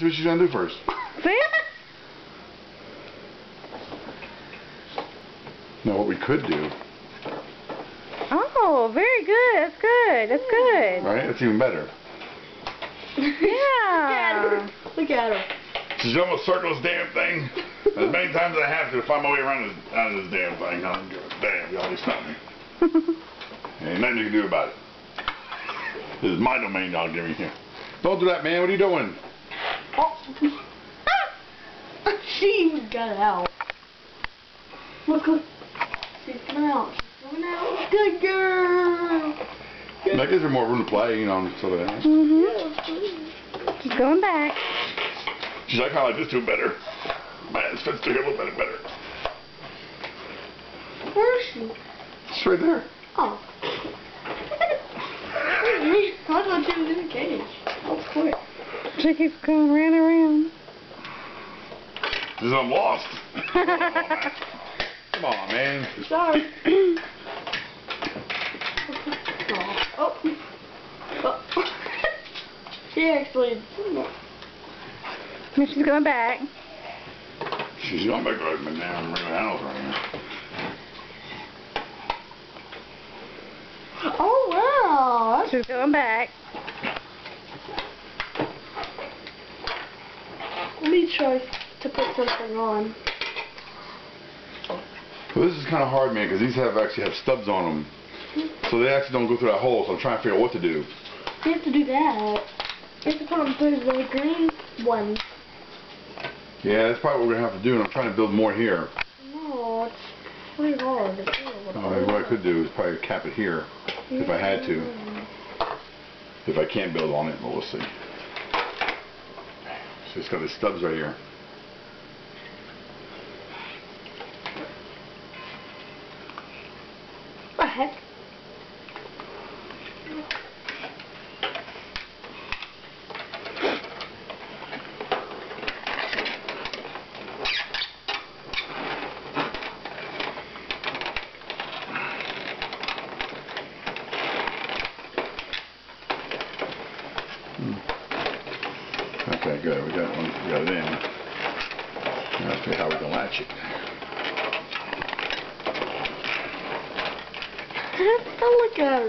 see what she's gonna do first. See? Now what we could do. Oh, very good. That's good. That's good. Right? That's even better. Yeah. Look at her. She's almost circle this damn thing as many times as I have to find my way around this damn thing. I don't give a damn. Y'all just stop me. Ain't nothing you can do about it. This is my domain y'all give me here. Don't do that, man. What are you doing? Oh. She got it out. Look. She's coming out. She's coming out. Good girl. That gives her more room to play, you know, so that. She's going back. She's like, I like this too better. Man, this fits together a little bit better. Where is she? It's right there. Oh. I thought she was in a cage. Oh, quick. She keeps going round and round. Because I'm lost. Come on, man. Sorry. Oh. Oh. She actually. Now she's going back. She's going back right now in the house right now. Oh, wow. She's going back. Let me try to put something on. Well, this is kind of hard, man, because these actually have stubs on them. So they actually don't go through that hole, so I'm trying to figure out what to do. You have to do that. You have to put the green one. Yeah, that's probably what we're going to have to do, and I'm trying to build more here. No, it's pretty hard. What I could do is probably cap it here, if I had to. If I can't build on it, well, we'll see. So it's got these stubs right here. What the heck? Okay, good. We got it in. Now let's see how we can latch it. Look at her.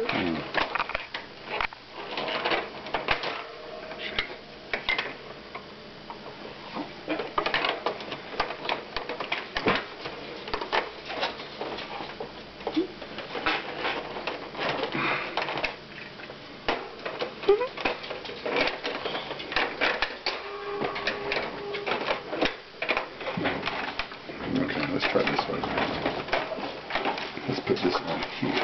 Okay, let's try this one. Let's put this on here.